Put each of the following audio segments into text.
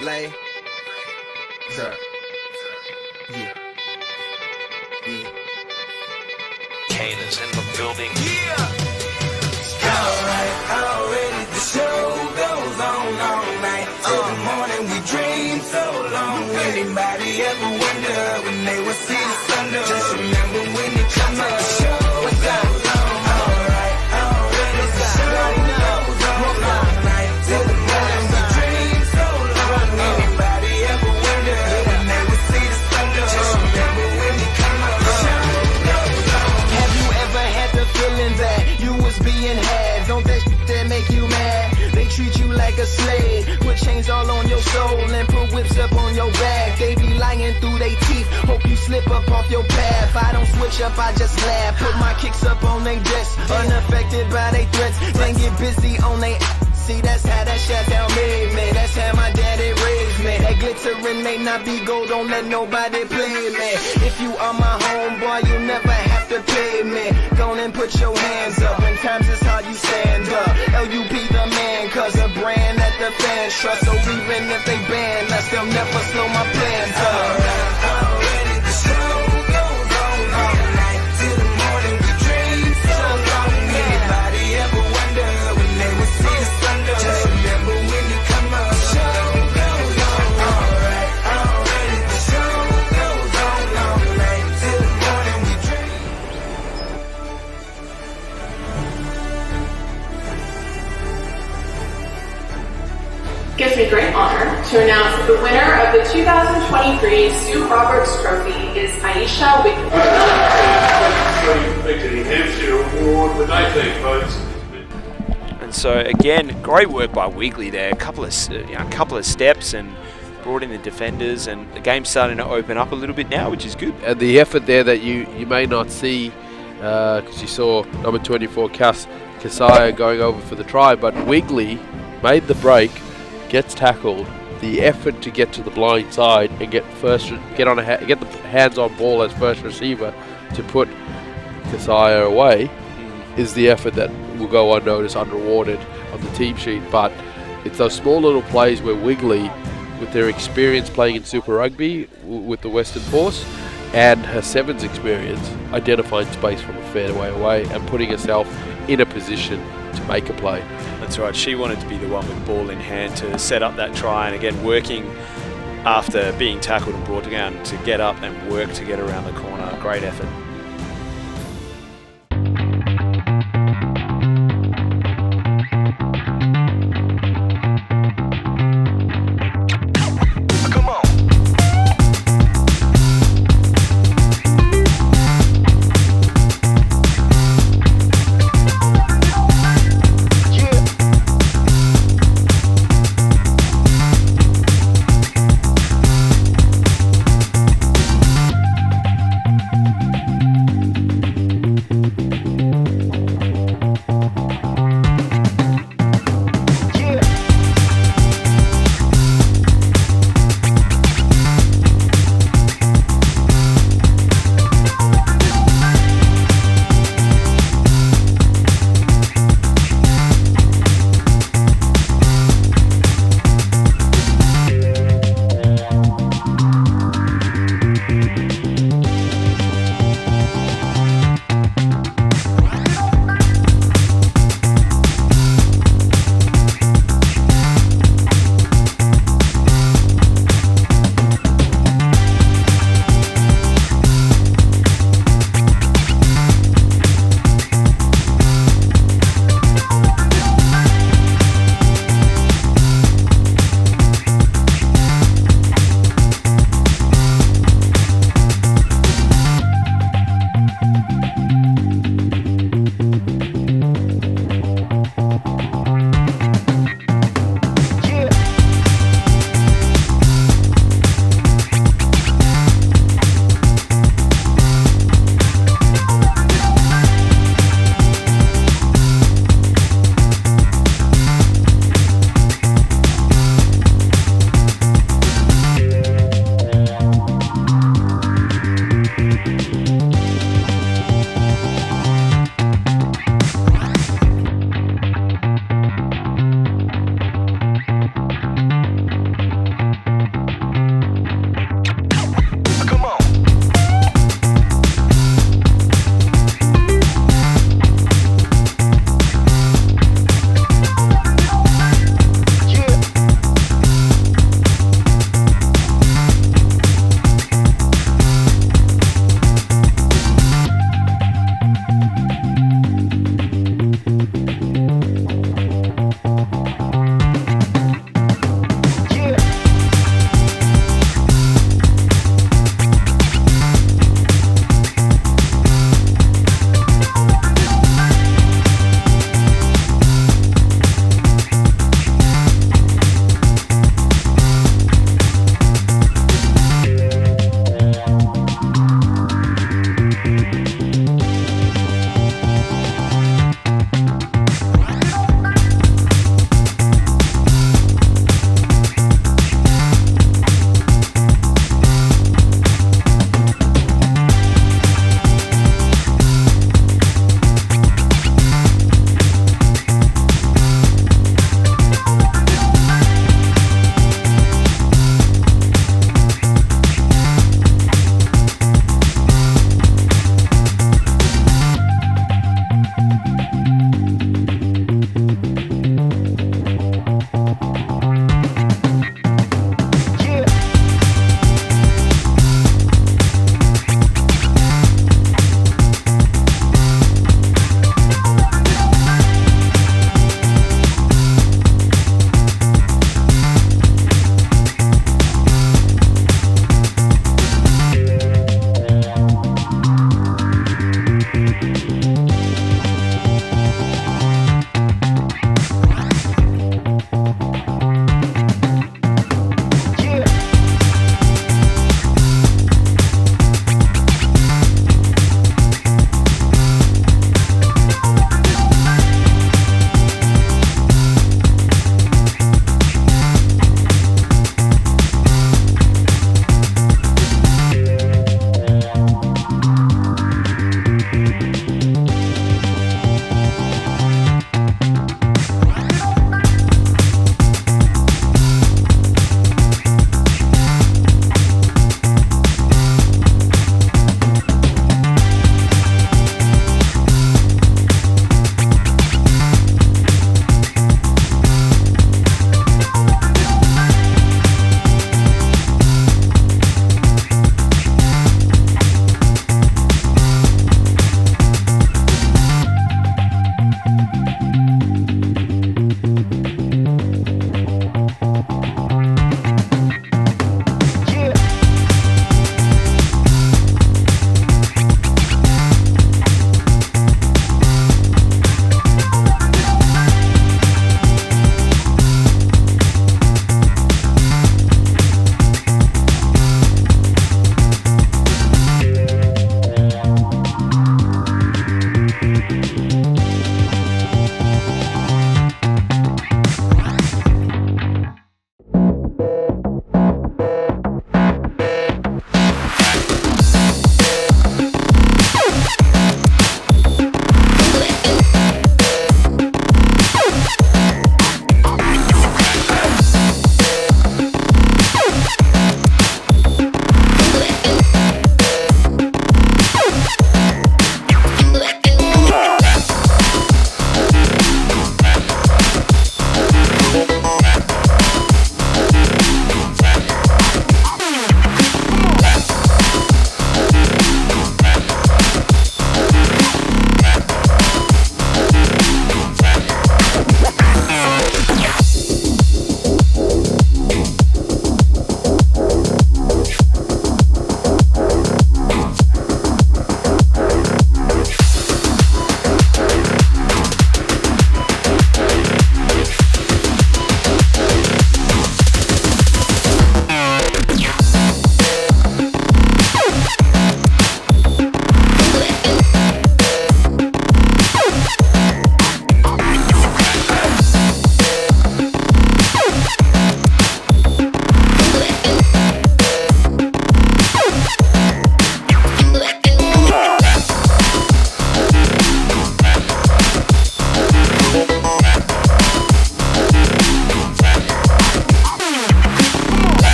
Lay. Sir. Yeah. Yeah. Kane is in the building. Yeah. Alright, already the show goes on all night. Till the morning we dream so long. Anybody ever wonder when they will see the sun? Just remember when you come up. The show goes on. Alright, already the show goes on all night. Till the morning we dream so long. Anybody ever wonder when they will see the sun? Just remember when you come up. The show goes on. Have you ever had the feeling that you was being had? Don't that shit that make you mad? They treat you like a slave, put chains all on your soul and put whips up on your back. They be lying through they teeth, hope you slip up off your path. I don't switch up, I just laugh, put my kicks up on they desk, unaffected by they threats, then get busy on they. See, that's how that shit made me. That's how my daddy raised me. That glittering may not be gold, don't let nobody play me. If you are my homeboy, you never have to pay me. Go on and put your hands up. When times is hard, you stand up. LUP the man, cause a brand that the fans trust. So even if they ban us, they'll never slow my plans up. Already the show goes on all night. Till the morning we dream so long. Anybody ever wonder when they will see the sun? Just remember when you come up. The show goes on. Alright, already the show goes on all night. Till the morning we dream. Gives me great honor to announce that the winner of the 2023 Sue Roberts Trophy is Aiysha Wigley. The Hampshire Award, the 18 votes. And so again, great work by Wigley there. A couple of steps and brought in the defenders, and the game's starting to open up a little bit now, which is good. And the effort there that you may not see, because you saw number 24 Kasaya going over for the try, but Wigley made the break, gets tackled. The effort to get to the blind side and get the hands-on ball as first receiver to put Kasaya away is the effort that will go unnoticed, unrewarded on the team sheet. But it's those small little plays where Wigley, with their experience playing in Super Rugby with the Western Force and her sevens experience, identifying space from a fairway away and putting herself in a position to make a play. That's right, she wanted to be the one with ball in hand to set up that try, and again working after being tackled and brought down to get up and work to get around the corner. Great effort.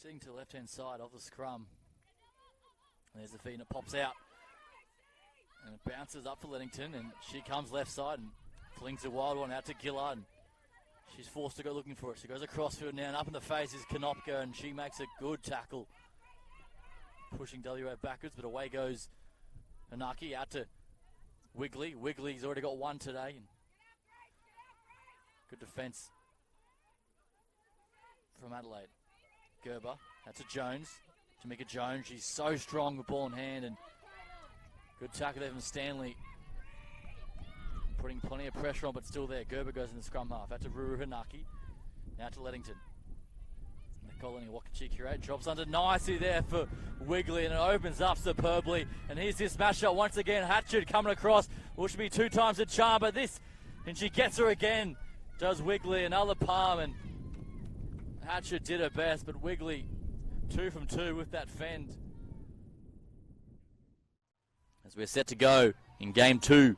Sitting to the left-hand side of the scrum. And there's the feed and it pops out. And it bounces up for Leddington, and she comes left side and flings a wild one out to Gillard. She's forced to go looking for it. She goes across field now, and up in the face is Konopka, and she makes a good tackle. Pushing WA backwards, but away goes Anaki out to Wigley. Wigley's already got one today. And good defence from Adelaide. Gerber, that's a Jones. Tamika Jones, she's so strong with ball in hand, and good tackle there from Stanley. Putting plenty of pressure on, but still there. Gerber goes in the scrum half. Out to Ruru Hanaki. Now to Leddington. Nicolini Wakachikirate drops under nicely there for Wigley, and it opens up superbly. And here's this smash shot once again. Hatchard coming across. Well, should be 2 times the charm, but this, and she gets her again. Does Wigley, another palm, and Hatchard did her best, but Wigley 2 from 2 with that fend. As we're set to go in game 2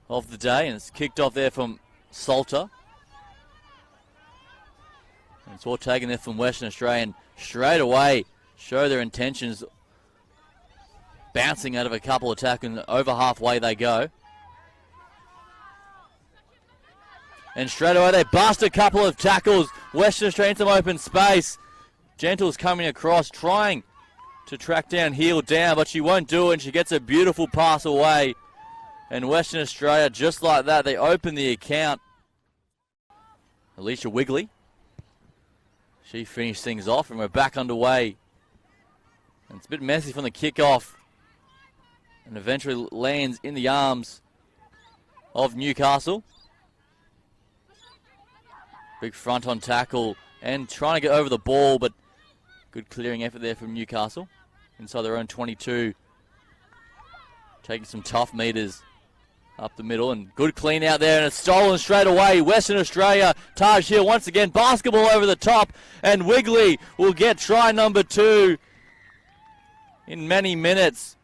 of the day, and it's kicked off there from Salter. And it's all taken there from Western Australia, and straight away show their intentions, bouncing out of a couple of tackles, and over halfway they go. And straight away they bust a couple of tackles. Western Australia in some open space. Gentle's coming across, trying to track down, heel down, but she won't do it, and she gets a beautiful pass away. And Western Australia, just like that, they open the account. Aiysha Wigley. She finished things off, and we're back underway. And it's a bit messy from the kickoff, and eventually lands in the arms of Newcastle. Big front on tackle and trying to get over the ball, but good clearing effort there from Newcastle. Inside their own 22. Taking some tough meters up the middle, and good clean out there, and it's stolen straight away. Western Australia, Taj Hill once again, basketball over the top, and Wigley will get try number 2 in many minutes.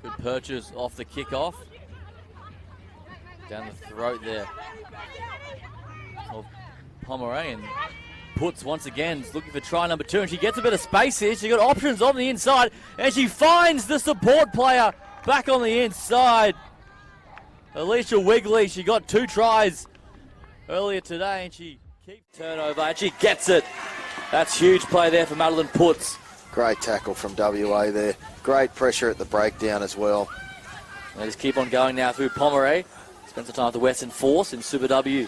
Good purchase off the kickoff. Down the throat there of Pomeray, and Puts once again looking for try number 2, and she gets a bit of space here. She got options on the inside, and she finds the support player back on the inside. Aiysha Wigley, she got 2 tries earlier today, and she keeps turnover, and she gets it. That's huge play there for Madeline Puts. Great tackle from WA there. Great pressure at the breakdown as well. They just keep on going now through Pomeray. Spends the time with the Western Force in Super W.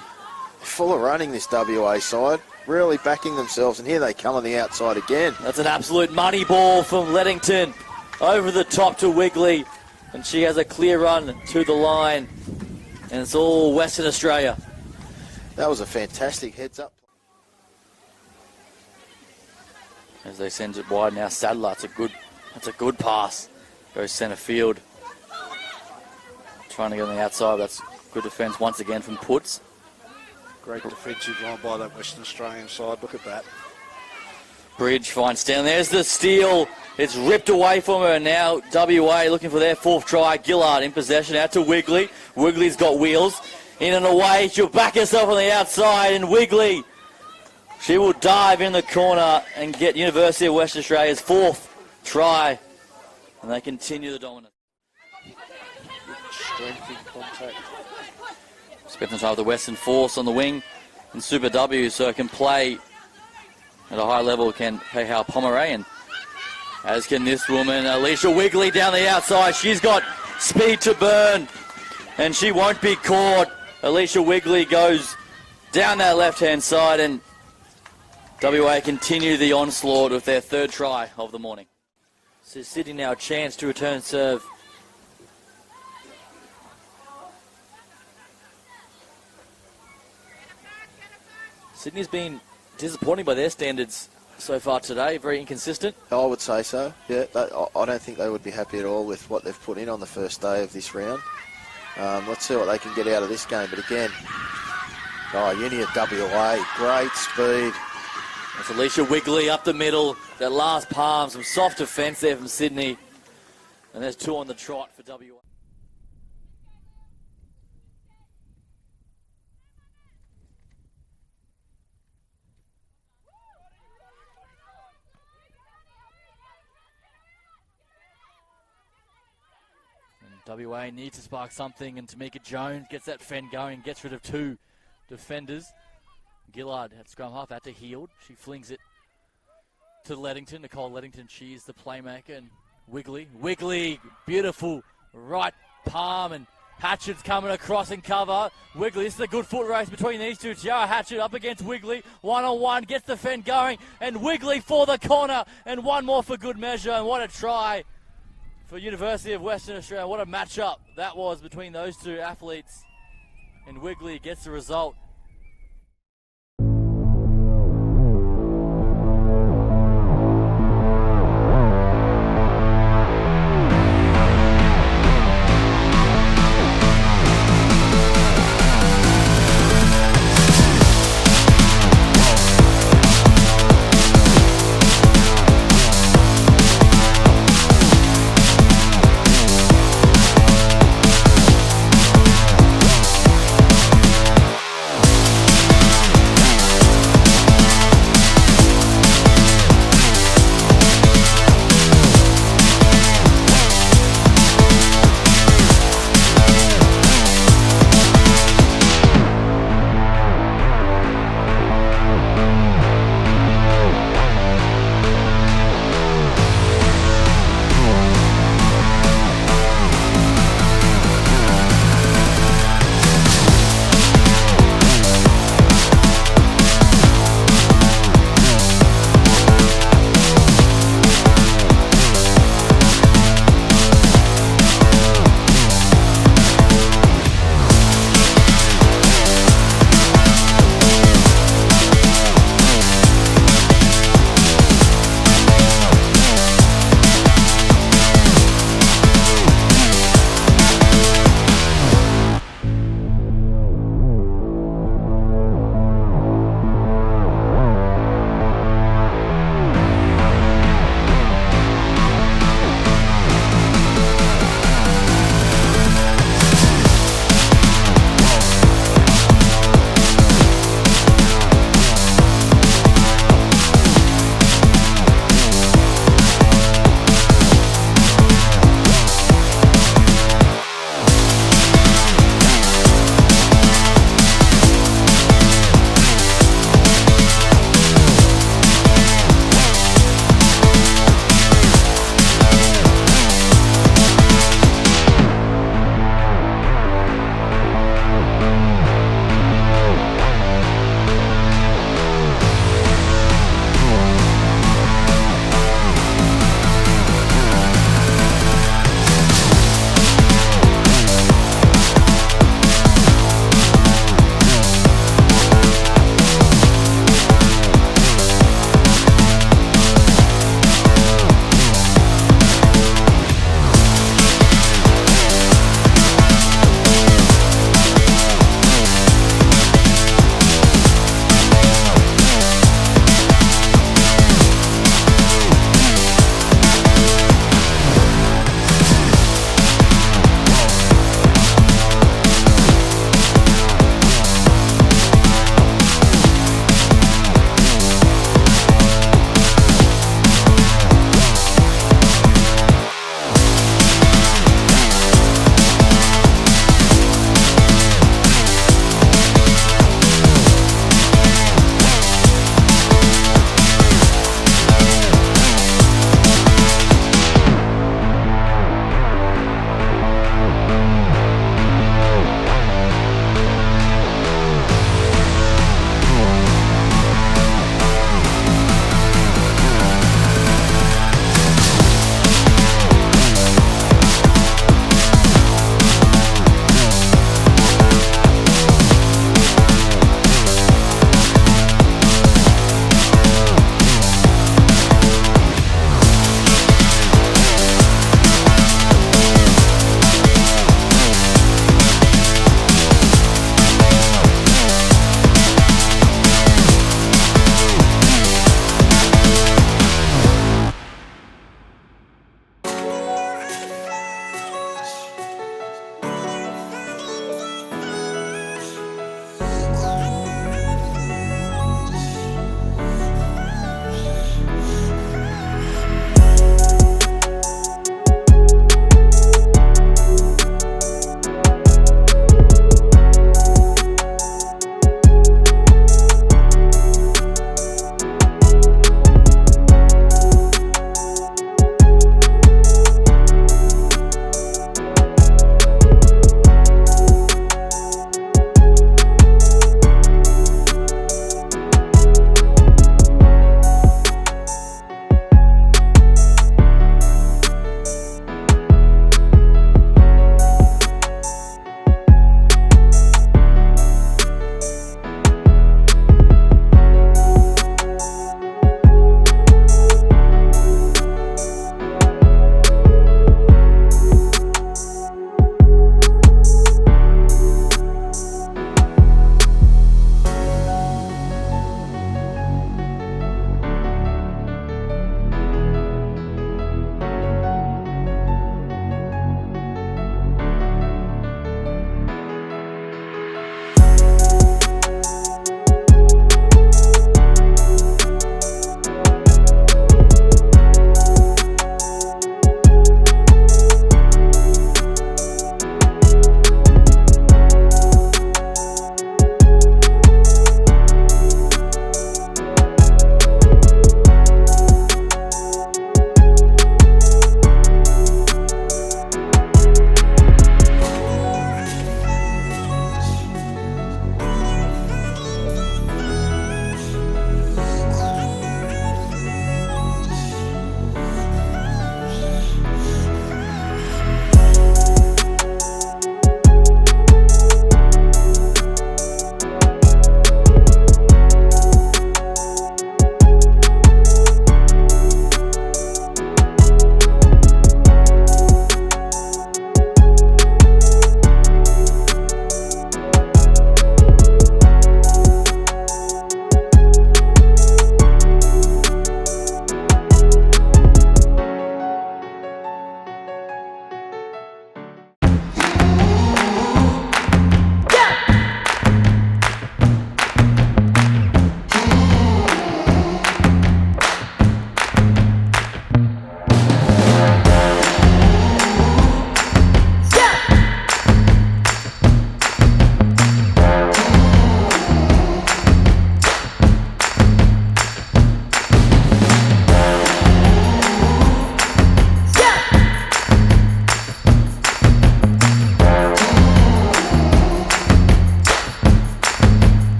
Full of running, this WA side. Really backing themselves, and here they come on the outside again. That's an absolute money ball from Leddington. Over the top to Wigley, and she has a clear run to the line. And it's all Western Australia. That was a fantastic heads up. As they send it wide now, Sadler, that's a good pass. Goes centre field. Trying to get on the outside, that's good defence once again from Puts. Great defensive line by that Western Australian side. Look at that. Bridge finds down. There's the steal. It's ripped away from her. Now WA looking for their 4th try. Gillard in possession. Out to Wigley. Wigley's got wheels. In and away. She'll back herself on the outside. And Wigley, she will dive in the corner and get University of Western Australia's 4th try. And they continue the dominance. Strength in contact. Spent the time with the Western Force on the wing in Super W, so it can play at a high level, can play how Pomeray, and as can this woman, Aiysha Wigley down the outside. She's got speed to burn, and she won't be caught. Aiysha Wigley goes down that left-hand side, and WA continue the onslaught with their 3rd try of the morning. So Sydney now a chance to return serve. Sydney's been disappointing by their standards so far today, very inconsistent. I would say so, yeah. I don't think they would be happy at all with what they've put in on the first day of this round. Let's see what they can get out of this game. But again, Uni of WA, great speed. That's Aiysha Wigley up the middle. That last palm, some soft defence there from Sydney. And there's 2 on the trot for WA. WA needs to spark something, and Tamika Jones gets that fend going, gets rid of 2 defenders. Gillard at scrum half had to Heald. She flings it to Leddington. Nicole Leddington, she is the playmaker. And Wigley, beautiful right palm, and Hatchett's coming across in cover. Wigley, this is a good foot race between these two. Tiara Hatchett up against Wigley, 1-on-1, gets the fend going, and Wigley for the corner, and one more for good measure. And what a try for University of Western Australia. What a matchup that was between those 2 athletes. And Wigley gets the result.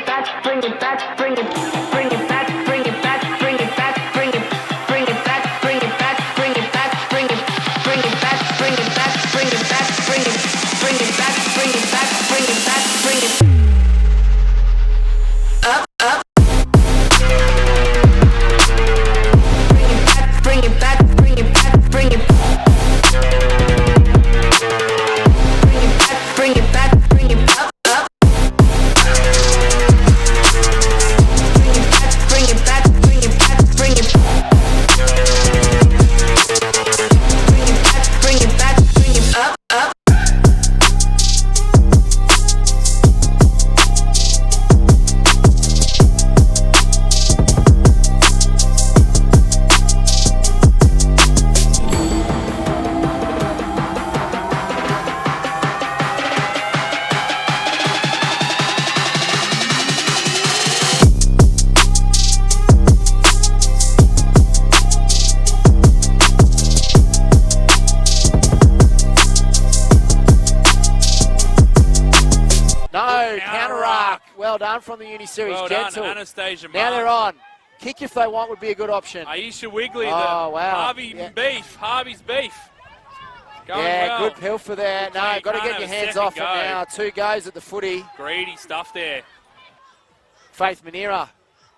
back, bring it back, bring it back, bring it back, bring it back, bring it back, bring it back, bring it back, bring it back, bring it back, bring it back, bring it back, bring it back, bring it back, bring it back, bring it back, bring it up, up. Bring it back, bring it back, bring it back, bring it back, bring it up, up. Bring it back, bring it back, bring it back, bring it back, bring it up, up. No, counter-arc. Well done from the Uni Series. Well Gentle. done, Anastasia. Now they're on. Kick if they want would be a good option. Aiysha Wigley, Oh, wow. Harvey's beef. Going Yeah, well. good pilfer there. No, You got to can't get have your a hands second off it go. now. 2 goes at the footy. Greedy stuff there. Faith Manera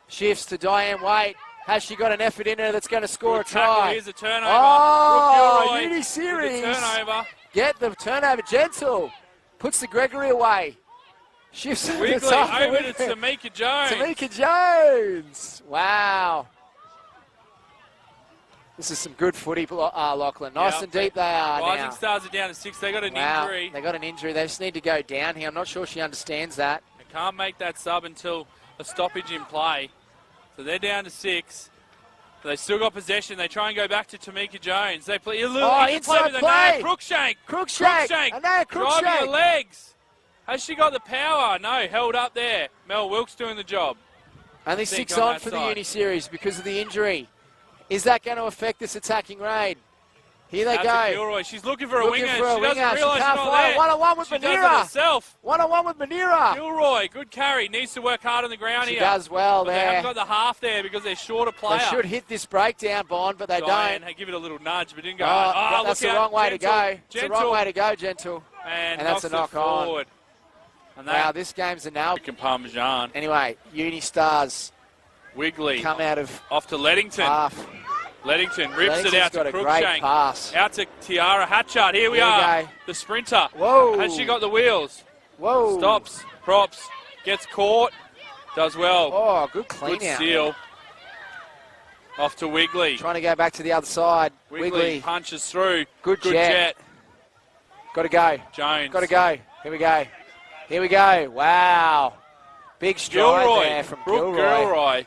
shifts to Diane Waite. Has she got an effort in her that's going to score Good a tackle. try? Here's a turnover. Oh, Brooke Gilroy Uni with Series. the turnover. Get the turnover. Gentle. Puts the Gregory away. Shifts Wigley it's off the over to wicket. Tamika Jones. Tamika Jones. Wow. This is some good footy, Lachlan. Nice Yep. and deep they are Rising now. Stars are down to 6. They got an Wow, injury. they got an injury. They just need to go down here. I'm not sure she understands that. They can't make that sub until a stoppage in play. So they're down to 6. They still got possession. They try and go back to Tamika Jones. They play a little inside with the play. name. Crookshank. Crookshank. Driving Crookshank. her legs. Has she got the power? No, held up there. Mel Wilkes doing the job. Only Think 6 on on that for the side. Uni Series because of the injury. Is that going to affect this attacking raid? Here they That's go. Gilroy. She's looking for a Looking winger. for a She winger. doesn't She realise she's can't not fly. there. 1-on-1 with She does Manera. it herself. 1-on-1 with Manera. Gilroy, good carry. Needs to work hard on the ground She here. does well But They there. haven't got the half there because they're short a player. They should hit this breakdown, Bond, but they Diane, don't. give it a little nudge, but didn't go. Oh, that's look the out. wrong way to Gentle. go. It's the wrong way to go, Gentle. And that's a knocks it knock on. forward. And Wow, that this game's a nail. Parmesan. Anyway, Uni Stars Wigley come out of off to Leddington. half. Leddington rips it Leddington's out got to a great Crookshank. pass. Out to Tiara Hatchard. Here we Here we are. go. The sprinter. Whoa. Has she got the wheels? Whoa. Stops. Props. Gets caught. Does well. Oh, good clean Good out. steal. Off to Wigley. Trying to go back to the other side. Wigley punches through. Good jet. jet. Got to go. Jones. Got to go. Here we go. Here we go. Wow. Big stride Gilroy. there from Brooke Gilroy. Gilroy.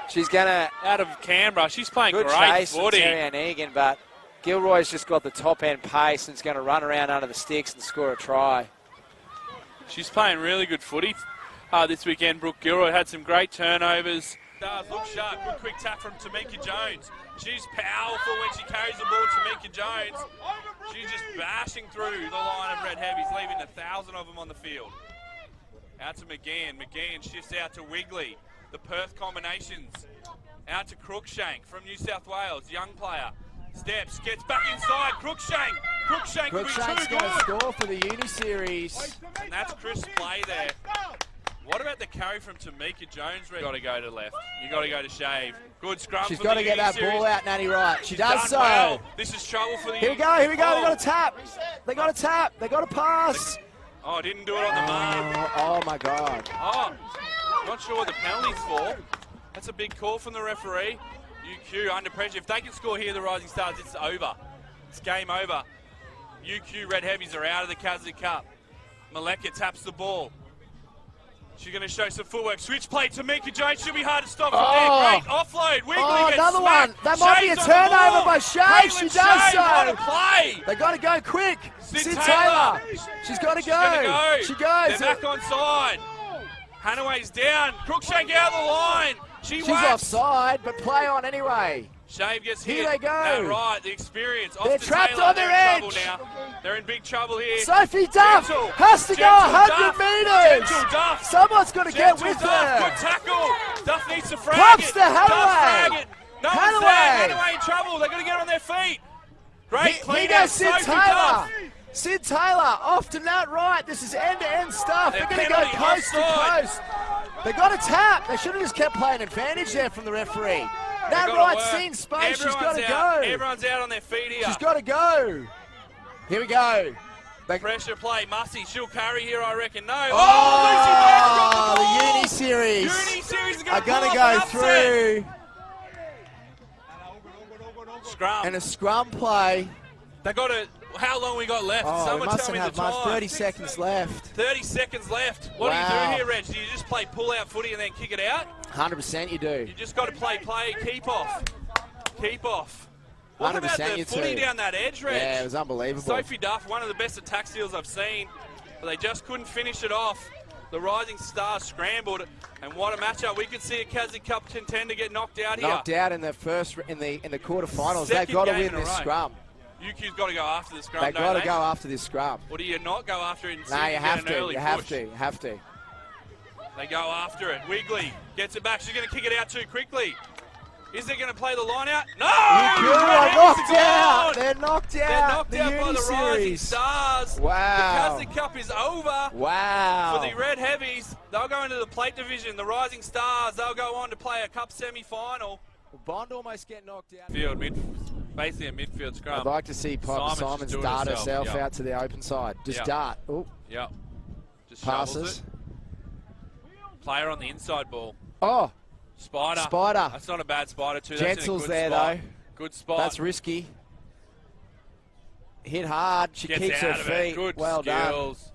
She's going to... Out of Canberra. She's playing Good great chase from footy. Terry Ann Egan, but Gilroy's just got the top-end pace and is going to run around under the sticks and score a try. She's playing really good footy this weekend. Brooke Gilroy had some great turnovers. Stars look sharp. Good quick tap from Tamika Jones. She's powerful when she carries the ball, Tamika Jones. She's just bashing through the line of red heavies, leaving 1,000 of them on the field. Out to McGann. McGann shifts out to Wigley. The Perth combinations. Out to Crookshank from New South Wales. Young player. Steps. Gets back inside. Crookshank. Crookshank will be Crookshank's too going to good. score for the Uni Series. And that's crisp play there. What about the carry from Tamika Jones? You got to go to left. You got to go to Shave. Good scrum. She's for got the to get Uni that Series. ball out, Natty Wright. She She's does done so. well. This is trouble for the Here we go, here we go. They got a tap. They got a tap. They got a pass. Oh, didn't do it on the mark. Oh, my God. Oh, not sure what the penalty's for. That's a big call from the referee. UQ under pressure. If they can score here, the Rising Stars, it's over. It's game over. UQ Red Heavies are out of the Kazakh Cup. Maleka taps the ball. She's going to show some footwork. Switch play to Tamika Jones. Should be hard to stop from there. Great offload. Wigley Oh, gets another smacked. one. That might be a Shave's on the turnover ball. by Shave. Caitlin She does Shave, so. what a play. They got to go quick. Sid Sid Taylor. Taylor. She's got to She's gonna go. go. She goes. They're back on side. Hanaway's down. Crookshank out of the line. She's She's offside, but play on anyway. Shave gets Here hit. they go. That right, the experience. They're Off to trapped Taylor. on They're their in trouble edge. now. They're in big trouble here. Sophie Duff Gentle. has to go Gentle 100 Duff. meters. Gentle Duff. Someone's got to get Gentle with Duff. her. Good tackle. Duff needs to frag Props it. to Hathaway. Duff frag it. No one's Hathaway. there. Hathaway in trouble. They've got to get on their feet. Great clean Here out. goes Sid Sophie Taylor. Duff. Sid Taylor off to Nat Wright. This is end-to-end stuff. They're going to go penalty coast to offside. coast. They got a tap. They should have just kept playing advantage there from the referee. Nat gotta Wright's work. seen space. She's got to Everyone's out. go. Everyone's out on their feet here. She's got to go. Here we go. Pressure play. Mussy, she'll carry here, I reckon. No. Oh, Lucy the Brown Uni Series Uni Series are going to go through. Scrum. And a scrum play. They got to. How long we got left? Oh, we Someone mustn't tell me have the much. time. 30 seconds left. 30 seconds left. What do you Wow. do here, Reg? Do you just play pull-out footy and then kick it out? 100% you do. You just got to play, keep off. Keep off. What about 100% the you footy do. down that edge, Reg? Yeah, it was unbelievable. Sophie Duff, one of the best attack steals I've seen, but they just couldn't finish it off. The Rising Stars scrambled, and what a matchup! We could see a Kazzy Cup contender get knocked out here. Knocked out in the first in the quarterfinals. They've Second got to game win in a this row. scrum. UQ's got to go after the scrum. They've don't got to they? go after this scrum. Or do you not go after it and see No, if you get have an to. early You have push? to. You have to. They go after it. Wigley gets it back. She's going to kick it out too quickly. Is they going to play the line out? No! UQ Red are Heavies knocked are out. gone. They're knocked They're out. knocked The out by Uni the Rising Series. Stars. Wow. The Kazzy Cup is over. Wow. For the Red Heavies, they'll go into the plate division. The Rising Stars, they'll go on to play a cup semi-final. Bond almost get knocked out. Basically a midfield scrum. I'd like to see Piper Simon's Simons doing dart herself. herself out to the open side. Just Yep. dart. Oh, Yep. Just shovels passes. it. Player on the inside ball. Oh, Spider. Spider. That's not a bad spider too. That's in a Gentle's good there spot. though. Good spot. That's risky. Hit hard. She Gets keeps her out of it. feet. Good Well done. skills.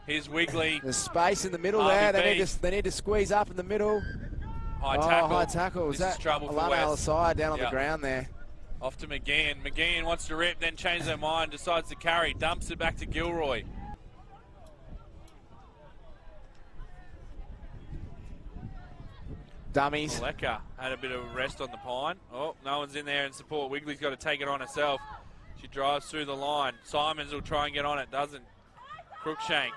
Here's Wigley. There's space in the middle Harvey there. They Beef. need to squeeze up in the middle. High tackle. High tackle. Was This is that trouble for Alana West. Al-Assad down on Yeah. the ground there? Off to McGeehan. McGeehan wants to rip, then changes their mind, decides to carry, dumps it back to Gilroy. Dummies. Maleka had a bit of a rest on the pine. Oh, no one's in there in support. Wigley's got to take it on herself. She drives through the line. Simons will try and get on it, doesn't. Crookshank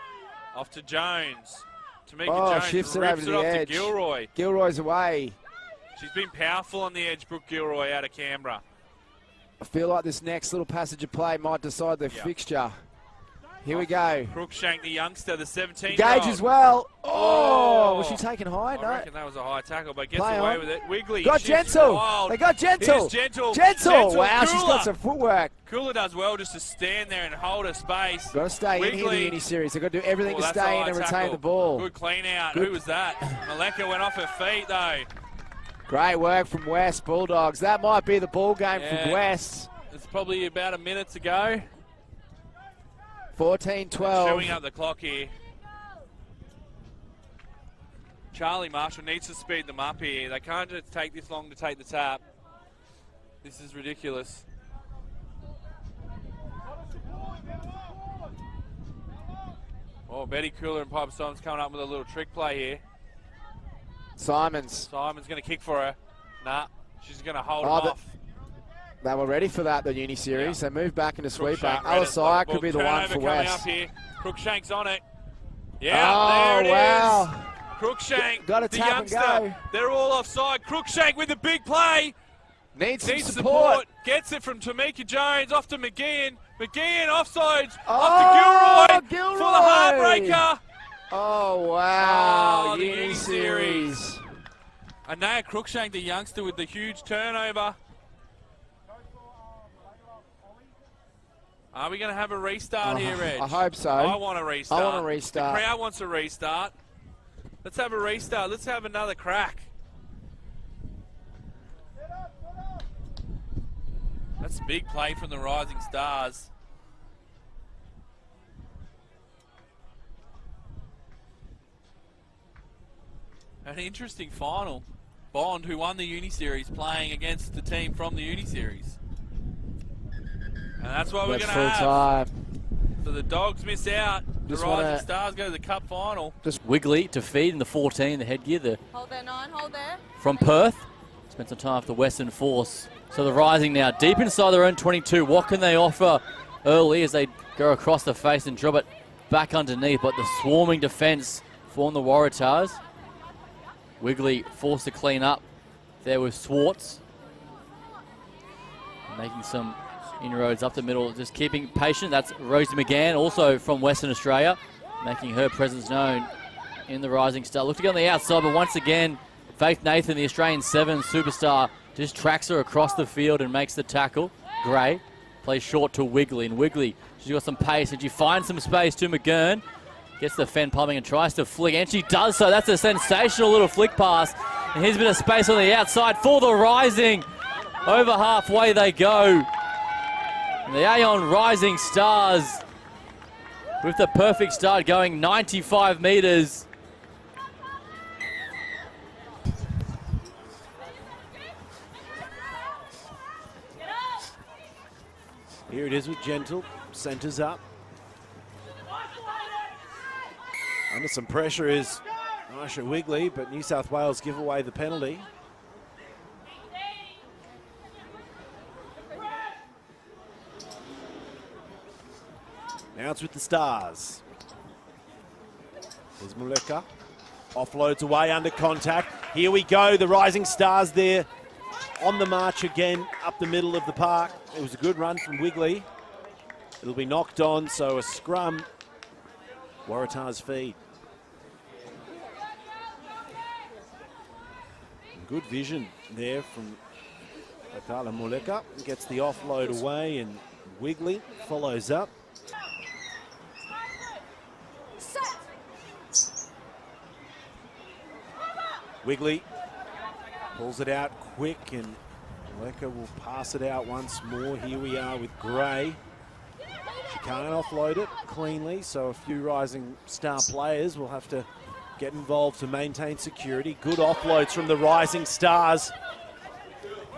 off to Jones. Tamika Jones shifts it rips over to it the off edge. to Gilroy. Gilroy's away. She's been powerful on the edge, Brooke Gilroy out of Canberra. I feel like this next little passage of play might decide the Yep. fixture. Here we go. Crookshank, the youngster, the 17-year-old. Gage as well. Oh. Was she taken high? I No. reckon that was a high tackle, but gets Play away on. with it. Wigley Got shifts Gentle. wild. They got Gentle. Here's Gentle. Gentle. Wow, she's Cooler. got some footwork. Cooler does well just to stand there and hold her space. Got to stay in here, the Wigley. Uni Series. They've got to do everything to That's a stay in high and retain tackle. the ball. Good clean out. Good. Who was that? Maleka went off her feet, though. Great work from West Bulldogs. That might be the ball game Yeah. from West. It's probably about a minute to go. 14-12. Chewing up the clock here. Charlie Marshall needs to speed them up here. They can't just take this long to take the tap. This is ridiculous. Oh, Betty Cooler and Piper Simons coming up with a little trick play here. Simons. Simon's going to kick for her. Nah, she's going to hold Oh, him off. They were ready for that, the Uni Series. They moved back into sweeper. Crookshank read it. Al-Assad could be the one Turnover for coming West. up here. Crookshank's on it. Yeah, Oh, there it is. wow. Crookshank, Got to the tap and youngster. go. They're all offside. Crookshank with the big play. Needs some Needs support. Gets it from Tamika Jones off to McGeehan. McGeehan offsides. Oh, Off to Gilroy, Gilroy. for the heartbreaker. Oh, wow. Oh, the Uni Uni Series. Anaya Crookshank, the youngster with the huge turnover. Are we going to have a restart here, Reg? I hope so. I want a restart. I want a restart. The crowd wants a restart. Let's have a restart. Let's have another crack. That's a big play from the Rising Stars. An interesting final. Bond, who won the Uni Series, playing against the team from the Uni Series. And that's what we're going to full have. time. So the Dogs miss out. The Just Rising wanna- Stars go to the Cup final. Just Wigley to feed in the 14, the headgear, Hold there, 9, hold there. from Perth. Spent some time with the Western Force So the Rising now deep inside their own 22. What can they offer early as they go across the face and drop it back underneath? But the swarming defence from the Waratahs. Wigley forced to clean up there with Swartz. Making some inroads up the middle, just keeping patient. That's Rosie McGann, also from Western Australia, making her presence known in the Rising Star. Look to get on the outside, but once again, Faith Nathan, the Australian 7 superstar, just tracks her across the field and makes the tackle. Gray plays short to Wigley, and Wigley, she's got some pace, and she finds some space to McGurn. Gets the fend pumping and tries to flick, and she does so. That's a sensational little flick pass. And here's a bit of space on the outside for the Rising. Over halfway they go. And the Aon Rising Stars with the perfect start, going 95 metres. Here it is with Gentle, centres up. Under some pressure is Aiysha Wigley, but New South Wales give away the penalty. Now it's with the Stars. There's Muleka. Offloads away under contact. Here we go, the Rising Stars there on the march again up the middle of the park. It was a good run from Wigley. It'll be knocked on, so a scrum. Waratah's feed. Good vision there from Akala Muleka. Gets the offload away, and Wigley follows up. Wigley pulls it out quick, and Muleka will pass it out once more. Here we are with Gray. She can't offload it cleanly, so a few Rising Star players will have to get involved to maintain security. Good offloads from the Rising Stars.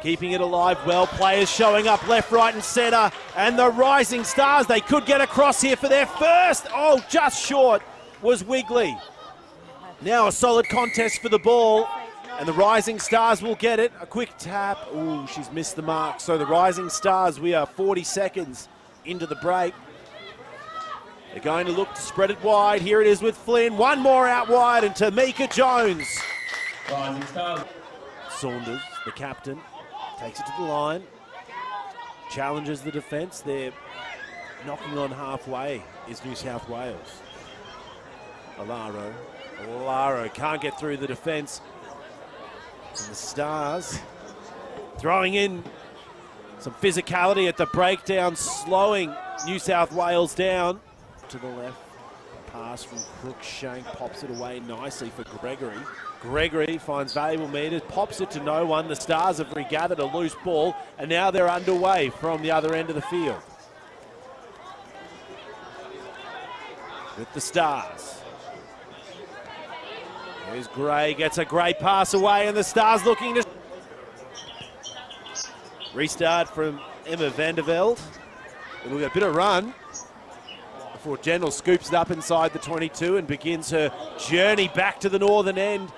Keeping it alive well. Players showing up left, right and centre. And the Rising Stars, they could get across here for their first. Oh, just short was Wigley. Now a solid contest for the ball. And the Rising Stars will get it. A quick tap. Ooh, she's missed the mark. So the Rising Stars, we are 40 seconds into the break. They're going to look to spread it wide. Here it is with Flynn. One more out wide, and Tamika Jones. Saunders, the captain, takes it to the line. Challenges the defence. They're knocking on halfway is New South Wales. Alaro can't get through the defence. And the Stars throwing in some physicality at the breakdown, slowing New South Wales down. To the left, pass from Crookshank, pops it away nicely for Gregory. Gregory finds valuable metres, pops it to no one. The Stars have regathered a loose ball, and now they're underway from the other end of the field. With the Stars. Here's Gray, gets a great pass away, and the Stars looking to restart from Emma Vanderveld. It'll get a bit of run before Gentle scoops it up inside the 22 and begins her journey back to the northern end.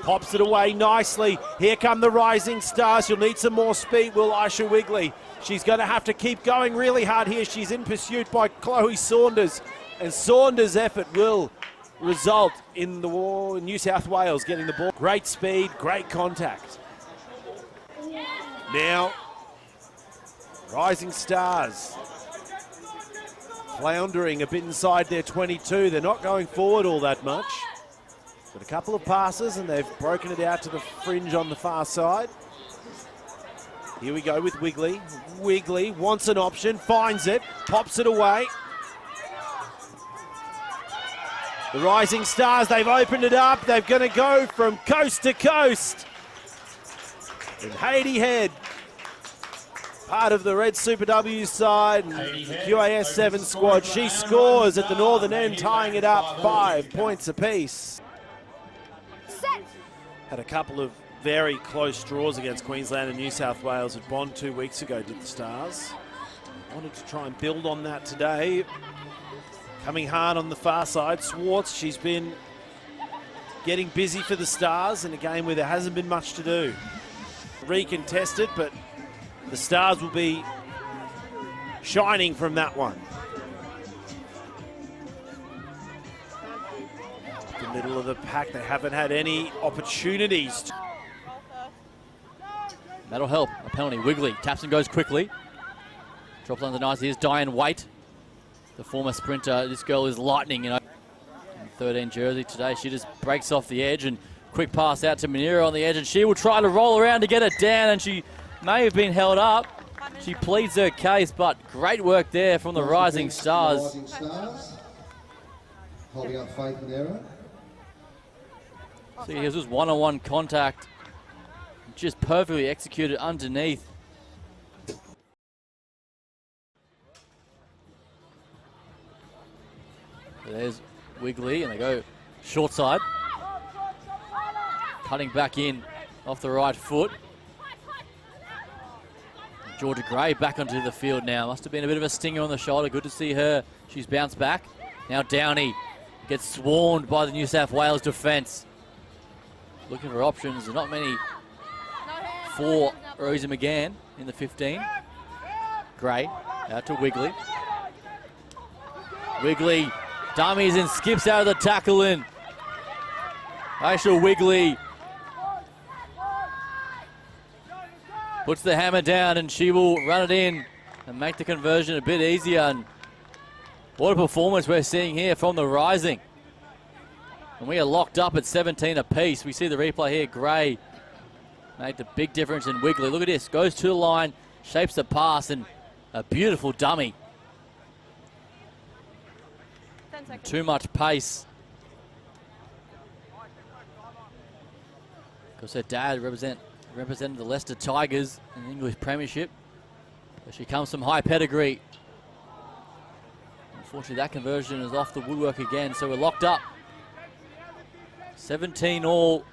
Pops it away nicely. Here come the Rising Stars. She'll need some more speed, will Aiysha Wigley. She's going to have to keep going really hard here. She's in pursuit by Chloe Saunders, and Saunders' effort will result in the war in New South Wales getting the ball. Great speed, great contact. Now, Rising Stars floundering a bit inside their 22. They're not going forward all that much. But a couple of passes, and they've broken it out to the fringe on the far side. Here we go with Wigley. Wigley wants an option, finds it, pops it away. The Rising Stars, they've opened it up. They're going to go from coast to coast. And Haiti Head, part of the Red Super W side, and the QAS 7 squad. She scores at the northern end, tying it up 5 points apiece. Had a couple of very close draws against Queensland and New South Wales at Bond 2 weeks ago, did the Stars. Wanted to try and build on that today. Coming hard on the far side, Swartz, she's been getting busy for the Stars in a game where there hasn't been much to do. Recontested, but the Stars will be shining from that one. The middle of the pack, they haven't had any opportunities. That'll help. A penalty. Wigley taps and goes quickly. Drops on the nice. Here's Diane Waite, the former sprinter. This girl is lightning, you know. 13 jersey today. She just breaks off the edge and quick pass out to Manira on the edge, and she will try to roll around to get it down, and she may have been held up. She pleads her case, but great work there from the Rising Stars. Holding up Faith Manira. See, here's just one-on-one contact. Just perfectly executed underneath. There's Wigley, and they go short side. Cutting back in off the right foot. Georgia Gray back onto the field now. Must have been a bit of a stinger on the shoulder. Good to see her. She's bounced back. Now Downey gets swarmed by the New South Wales defence. Looking for options. Not many for Rosie McGann in the 15. Gray out to Wigley. Wigley dummies and skips out of the tackle in. Aiysha Wigley puts the hammer down, and she will run it in and make the conversion a bit easier. And what a performance we're seeing here from the Rising. And we are locked up at 17 apiece. We see the replay here. Gray made the big difference in Wigley. Look at this. Goes to the line, shapes the pass, and a beautiful dummy. Too much pace. Because her dad represented the Leicester Tigers in the English Premiership. But she comes from high pedigree. Unfortunately, that conversion is off the woodwork again, so we're locked up. 17 all.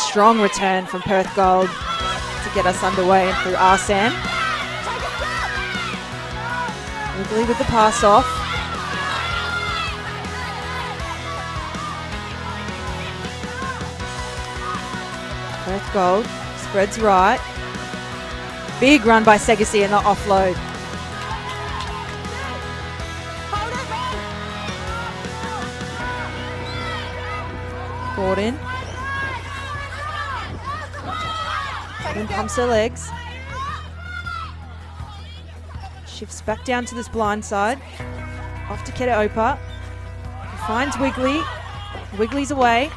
strong return from Perth Gold to get us underway and through Arsam. Wigley with the pass off. Perth Gold spreads right. Big run by Segasi and the offload. Gordon. Gordon pumps her legs. Shifts back down to this blind side. Off to Keta Opa. Finds Wigley. Wigley's away.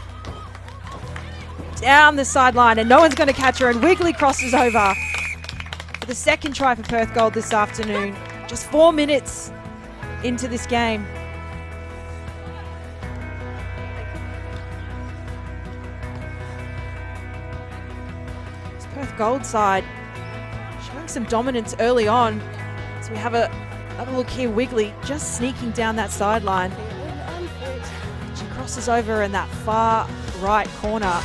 Down the sideline, and no one's going to catch her, and Wigley crosses over for the second try for Perth Gold this afternoon. Just 4 minutes into this game. This Perth Gold side showing some dominance early on. So we have another look here. Wigley just sneaking down that sideline. She crosses over in that far right corner.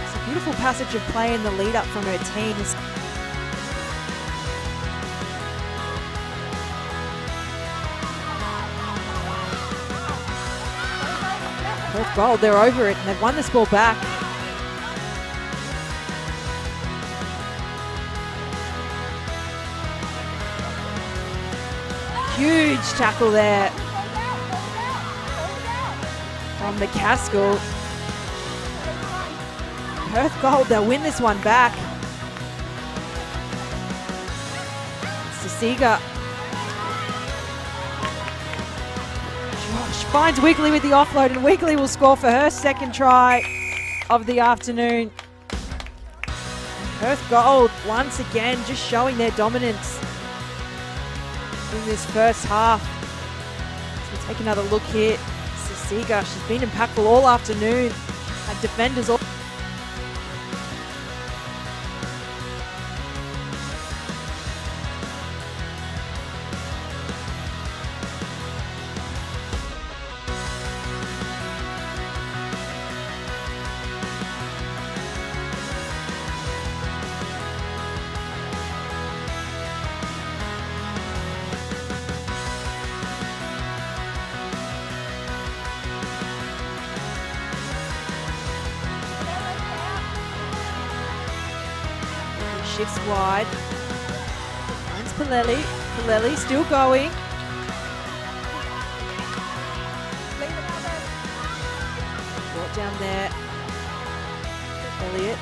It's a beautiful passage of play in the lead up from her team. Perth Gold, they're over it and they've won this ball back. Huge tackle there from McCaskill. Perth Gold, they'll win this one back. Sasiga. Josh finds Wigley with the offload, and Wigley will score for her second try of the afternoon. Perth Gold, once again, just showing their dominance in this first half. So we'll take another look here. Sasiga, she's been impactful all afternoon. Had defenders all. Shifts wide. Finds Pileli. Pileli still going. Brought down there. Elliott.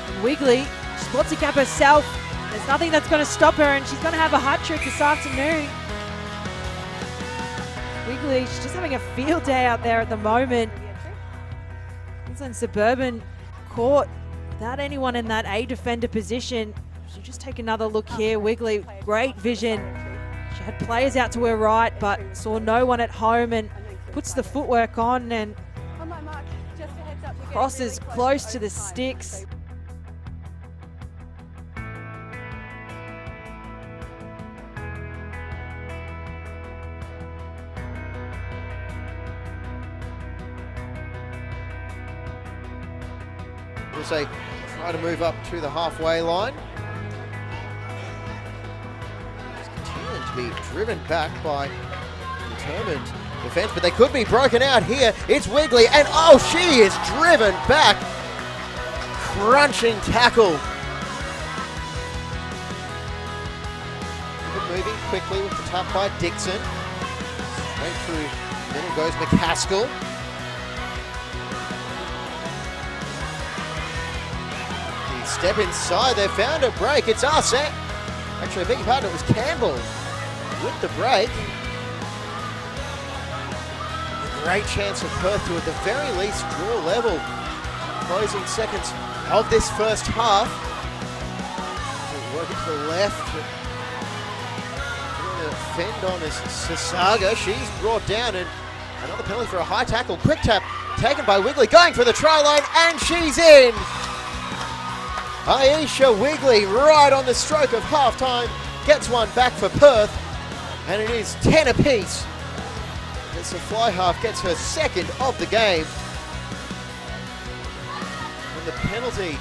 And Wigley, she wants to cap herself. There's nothing that's going to stop her, and she's going to have a hat trick this afternoon. Wigley, she's just having a field day out there at the moment. Queensland Suburban caught without anyone in that A defender position. She'll just take another look here. Wigley, great vision. She had players out to her right, but saw no one at home and puts the footwork on and crosses close to the sticks. As they try to move up to the halfway line. Just continuing to be driven back by determined defense, but they could be broken out here. It's Wigley, and oh, she is driven back. Crunching tackle. Moving quickly with the tap by Dixon. Straight through the middle goes McCaskill. Step inside, they found a break. It's us. Actually, I beg your pardon, it was Campbell with the break. A great chance for Perth to, at the very least, draw level. Closing seconds of this first half. Working to the left. Going to fend on is Sasaga. She's brought down, and another penalty for a high tackle. Quick tap taken by Wigley, going for the try line, and she's in. Aiysha Wigley, right on the stroke of halftime, gets one back for Perth, and it is 10 apiece as the fly half gets her second of the game. And the penalty.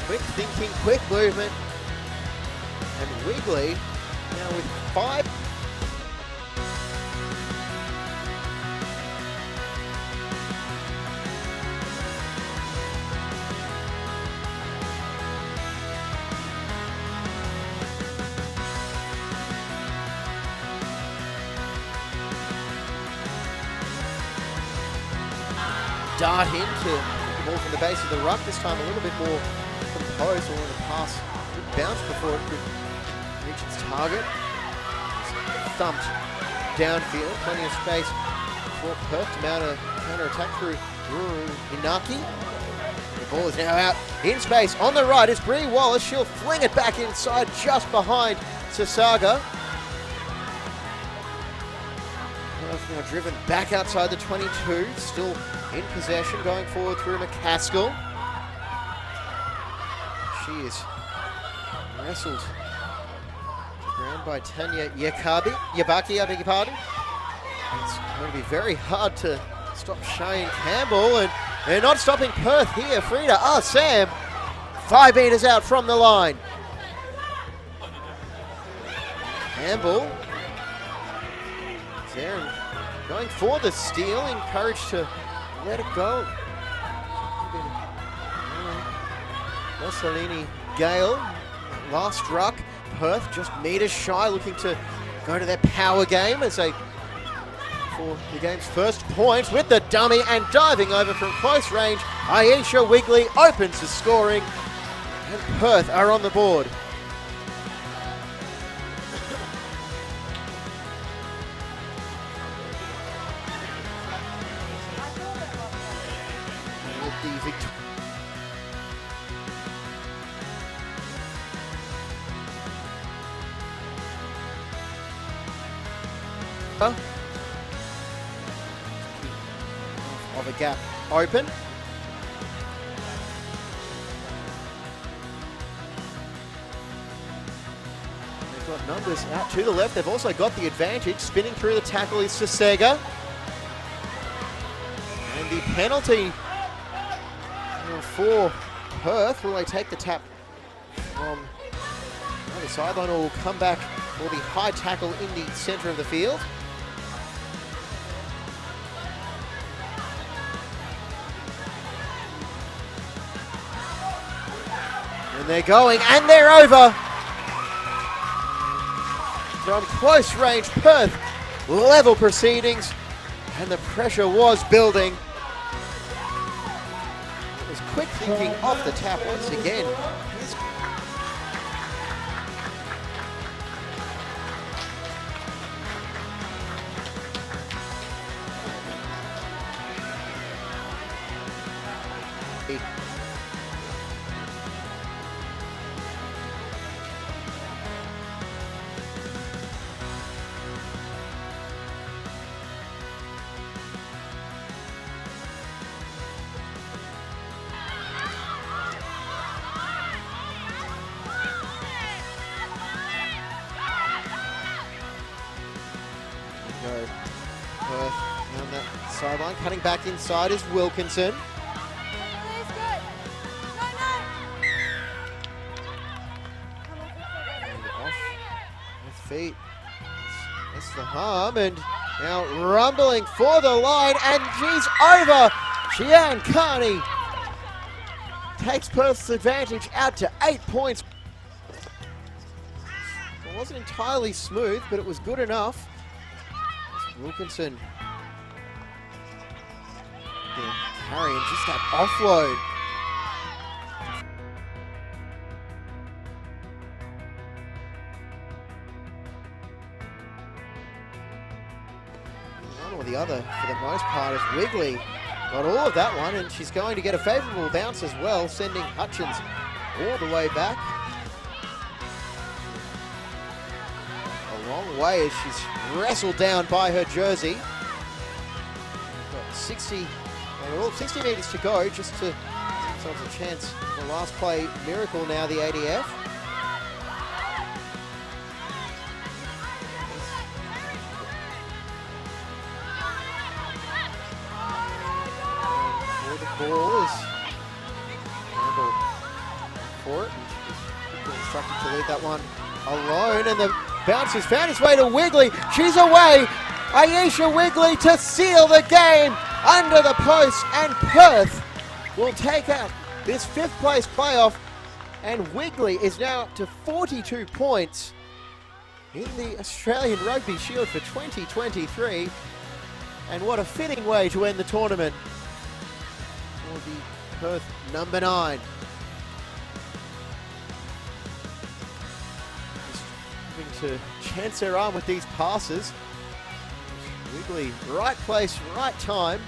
Quick thinking, quick movement. And Wigley now with 5. Dart into the ball from the base of the ruck, this time a little bit more composed, or in a pass good bounce before it could reach its target. It's thumped downfield, plenty of space for Perth to mount a counter-attack through Inaki. The ball is now out in space on the right. It's Bree Wallace. She'll fling it back inside just behind Sasaga. Perth now driven back outside the 22, still in possession, going forward through McCaskill. She is wrestled to ground by Tanya Yabaki, I beg your pardon. It's going to be very hard to stop Shane Campbell, and they're not stopping Perth here. Frida Sam, 5 meters out from the line. Campbell is there and going for the steal, encouraged to let it go. Mussolini Gale, last ruck. Perth just meters shy, looking to go to their power game as they, for the game's first point, with the dummy and diving over from close range. Aiysha Wigley opens the scoring, and Perth are on the board. Of a gap open. They've got numbers out to the left. They've also got the advantage. Spinning through the tackle is Sasega. And the penalty for Perth. Will they take the tap from the other sideline, or will come back for the high tackle in the centre of the field? And they're going, and they're over. From close range, Perth level proceedings, and the pressure was building. It was quick thinking off the tap once again. Perth down that sideline, cutting back inside is Wilkinson. Off feet. That's the harm, and now rumbling for the line, and she's over. Shian Carney takes Perth's advantage out to 8 points. It wasn't entirely smooth, but it was good enough. Wilkinson carrying just that offload. One or the other for the most part, as Wigley got all of that one, and she's going to get a favourable bounce as well, sending Hutchins all the way back. A long way as she's wrestled down by her jersey. We've got 60 metres to go just to give themselves a chance. The last play miracle now, the ADF. ball is handled for it. She's instructed to leave that one alone, and the bounce has found its way to Wigley. She's away. Aiysha Wigley to seal the game under the post, and Perth will take out this 5th place playoff, and Wigley is now up to 42 points in the Australian Rugby Shield for 2023. And what a fitting way to end the tournament for the Perth number 9. Just having to chance their arm with these passes. Wigley, right place, right time.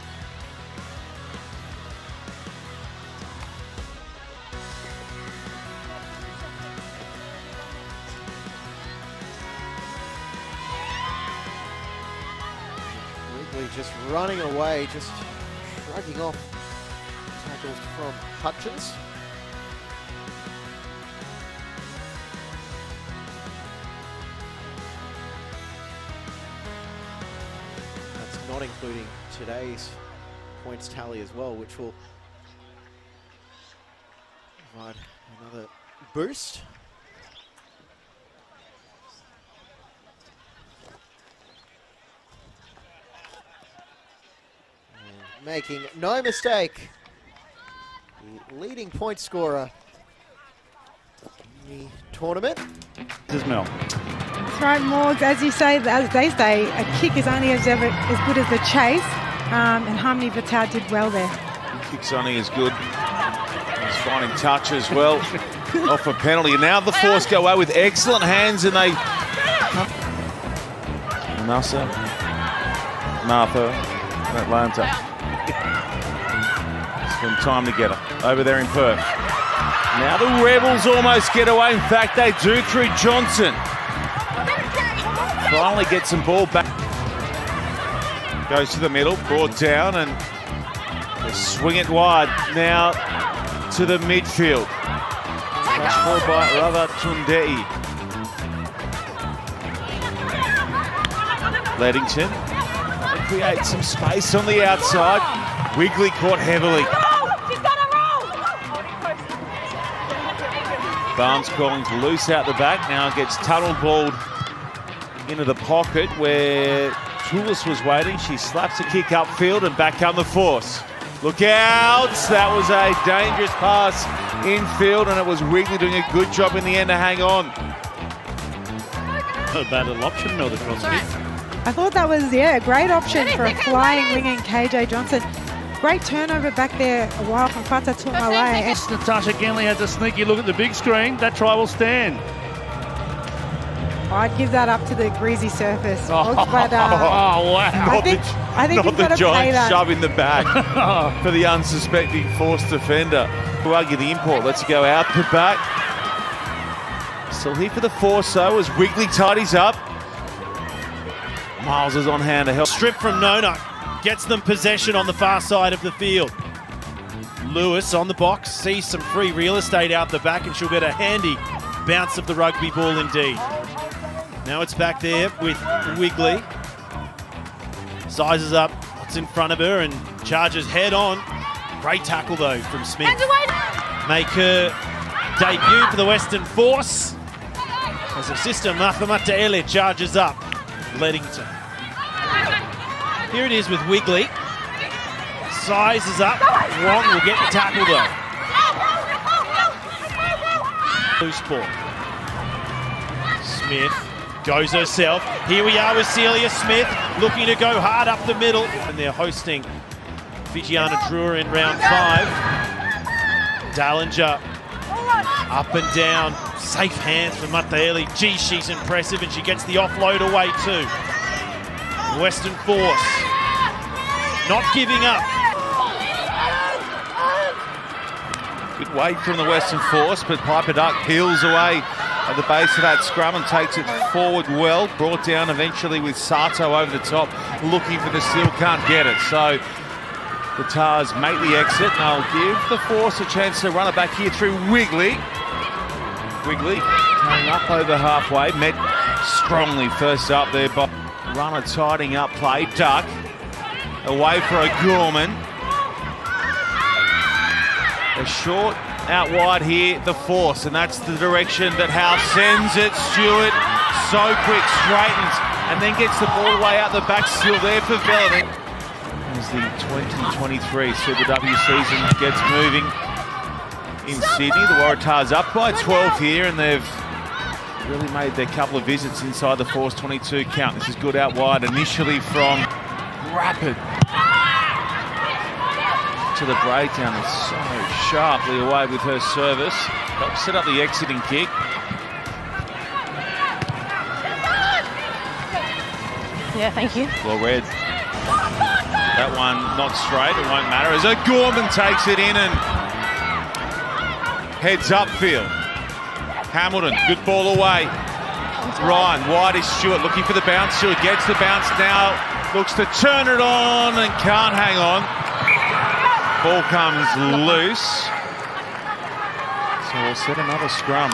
Wigley just running away, just shrugging off tackles from Hutchins. Not including today's points tally as well, which will provide another boost. And making no mistake, the leading point scorer in the tournament. This is Mel. That's right, Morgs. As they say, a kick is only as good as the chase, and Harmony Vital did well there. Kick's only as good. He's finding touch as well. Off a penalty. Now the Force go away with excellent hands, and they... Martha, Atlanta. Some time to get her over there in Perth. Now the Rebels almost get away. In fact, they do through Johnson. Finally gets some ball back. Goes to the middle, brought down, and they swing it wide now to the midfield. Touch ball by Rava Tundei. Leddington creates some space on the outside. Wigley caught heavily. Barnes calling to loose out the back. Now gets tunnel balled into the pocket where Toulis was waiting. She slaps a kick upfield, and back come the Force. Look out! That was a dangerous pass infield, and it was Wigley doing a good job in the end to hang on. Not a bad little option, Mel, across me. I thought that was, a great option for a flying wing and KJ Johnson. Great turnover back there a while from Fata Tumalai. Natasha Genley has a sneaky look at the big screen. That try will stand. I'd give that up to the greasy surface. Oh, but, wow. I think not the giant shove in the back for the unsuspecting Force defender. We'll argue the import lets it go out the back. Still here for the Force, though, as Wigley tidies up. Miles is on hand to help. Strip from Nona. Gets them possession on the far side of the field. Lewis on the box, sees some free real estate out the back, and she'll get a handy bounce of the rugby ball indeed. Now it's back there with Wigley. Sizes up what's in front of her and charges head on. Great tackle though from Smith. Make her debut for the Western Force as her sister Mathamata Ele charges up. Leddington. Here it is with Wigley. Sizes up. Wong will get the tackle though. Loose ball. Smith goes herself. Here we are with Celia Smith looking to go hard up the middle. And they're hosting Fijiana Drua in round 5. Dallinger up and down. Safe hands for Mataeli. Gee, she's impressive, and she gets the offload away too. Western Force not giving up. Good weight from the Western Force, but Piper Duck peels away at the base of that scrum and takes it forward well. Brought down eventually with Sato over the top, looking for the steal, can't get it. So the Tars make the exit, and they'll give the Force a chance to run it back here through Wigley. Wigley coming up over halfway, met strongly first up there by runner tidying up play. Duck away for a Gorman. A short out wide here, the force, and that's the direction that Howe sends it. Stewart, so quick, straightens, and then gets the ball away out the back, still there for Vela. As the 2023 Super W season gets moving in Sydney, the Waratahs up by 12 here, and they've really made their couple of visits inside the force 22 count. This is good out wide initially from Rapid. To the breakdown, is so sharply away with her service. Helps set up the exiting kick. Yeah, thank you. Well read. That one not straight, it won't matter. As Gorman takes it in and heads upfield. Hamilton, good ball away. Ryan, wide is Stewart, looking for the bounce. Stewart gets the bounce now, looks to turn it on and can't hang on. Ball comes loose. So we'll set another scrum.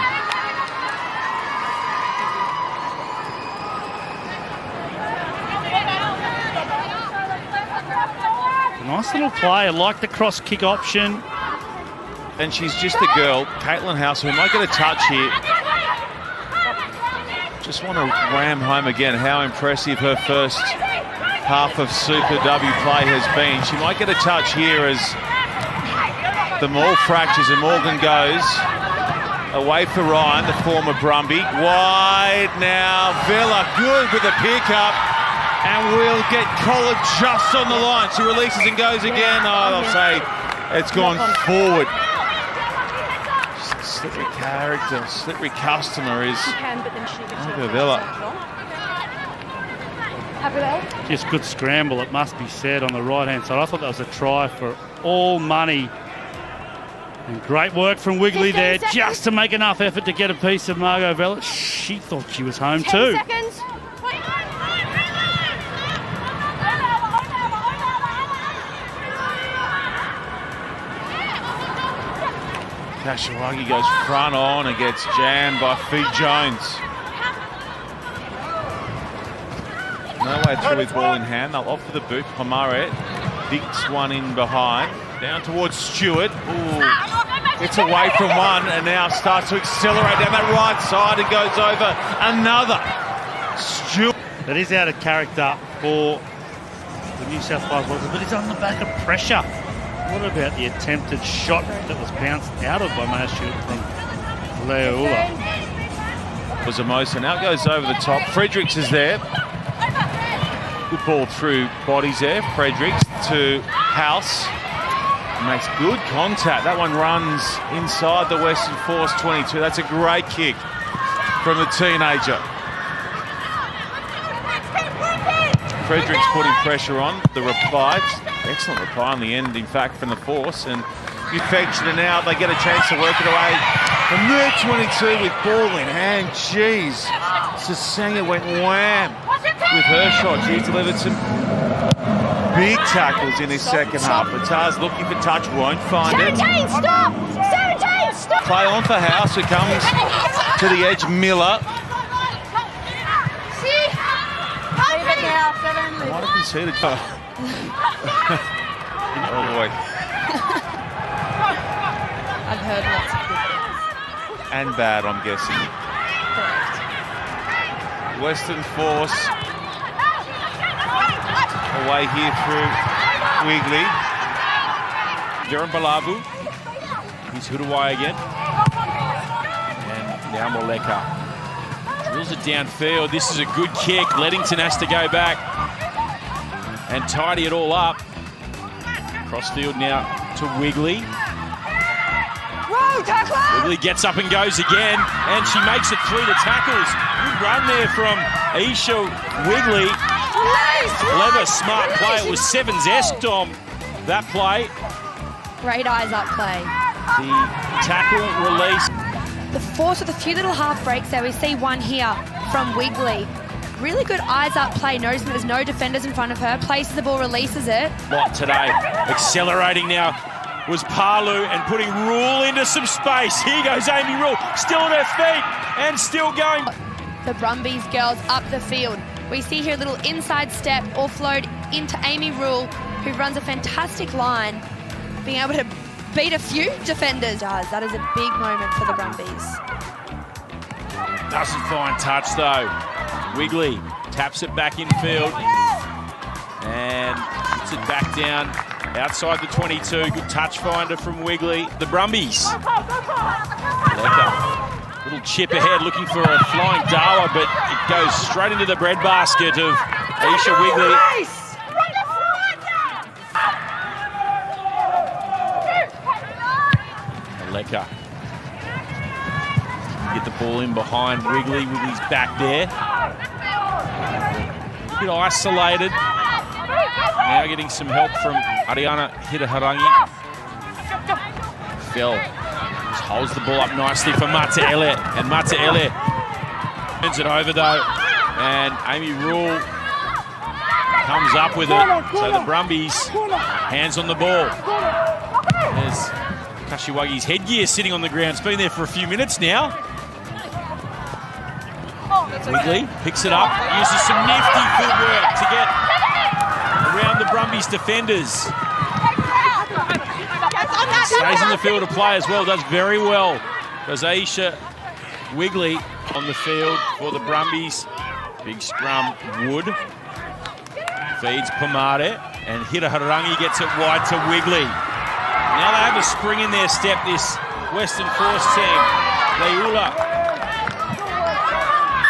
Nice little play. I like the cross kick option. And she's just a girl, Caitlin House, who might get a touch here. Just want to ram home again how impressive her first half of Super W play has been. She might get a touch here as the maul fractures and Morgan goes away for Ryan, the former Brumby. Wide now, Vela good with the pickup, and we'll get collared just on the line. She releases and goes again. Oh, they'll say it's gone forward. Slippery character, slippery customer is Vela. Just good scramble, it must be said, on the right-hand side. I thought that was a try for all money. And great work from Wigley there, just to make enough effort to get a piece of Margot Vela. She thought she was home too. Kashiwagi goes front on and gets jammed by Fee Jones. No way through with ball in hand. They'll offer the boot. Pomaret dicks one in behind. Down towards Stewart. Ooh. Gets away from one and now starts to accelerate down that right side and goes over another. Stewart. That is out of character for the New South Wales Waratahs, but he's on the back of pressure. What about the attempted shot that was bounced out of by Mayashoot from Leoula? Was Amosa. Now goes over the top. Fredericks is there. Good ball through bodies there. Fredericks to House. Makes good contact. That one runs inside the Western Force 22. That's a great kick from the teenager. Fredericks putting pressure on. The reply. Excellent reply on the end, in fact, from the Force. And you fetch it out. They get a chance to work it away. From their 22 with ball in hand. Jeez. Sasenga went wham with her shot. She delivered some big tackles in his second half. Waratahs looking for touch, won't find it. 17, stop! 17, stop! Play on for House, who comes to the edge. Miller. Might have conceded. Oh boy. I've heard lots of good things. And bad, I'm guessing. Correct. Western Force away here through Wigley. Jerem Balavu. He's Huruwai again. And now Moleka. Drills it downfield. This is a good kick. Leddington has to go back and tidy it all up. Crossfield now to Wigley. Wigley gets up and goes again, and she makes it through the tackles. Good run there from Aiysha Wigley. Clever, smart play. It was Sevens Estom, that play. Great eyes up play. The tackle release. The Force with a few little half breaks there. We see one here from Wigley. Really good eyes up play, noticing there's no defenders in front of her. Places the ball, releases it. What today? Accelerating now was Palu and putting Rule into some space. Here goes Amy Rule, still on her feet and still going. The Brumbies girls up the field. We see here a little inside step offload into Amy Rule, who runs a fantastic line, being able to beat a few defenders. That is a big moment for the Brumbies. Doesn't find touch though. Wigley taps it back in field and puts it back down outside the 22. Good touch finder from Wigley. The Brumbies. Little chip ahead looking for a flying Dawa, but it goes straight into the breadbasket of Aiysha Wigley. Aleka. Get the ball in behind Wigley. Wigley's back there. A bit isolated. Now getting some help from Ariana Hiraharangi. Fell. Just holds the ball up nicely for Mateele. And Mateele turns it over though. And Amy Rule comes up with it. So the Brumbies, hands on the ball. There's Kashiwagi's headgear sitting on the ground. It's been there for a few minutes now. Wigley picks it up, uses some nifty footwork to get around the Brumbies defenders. Stays in the field of play as well, does very well. Does Aiysha Wigley on the field for the Brumbies. Big scrum, Wood. Feeds Pomare, and Hiraharangi gets it wide to Wigley. Now they have a spring in their step, this Western Force team. Leula